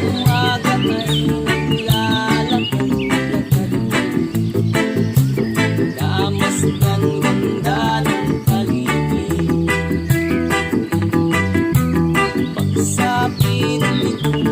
umaga ay naglalakad damas ng ganda ng paligid. Pagsabi ng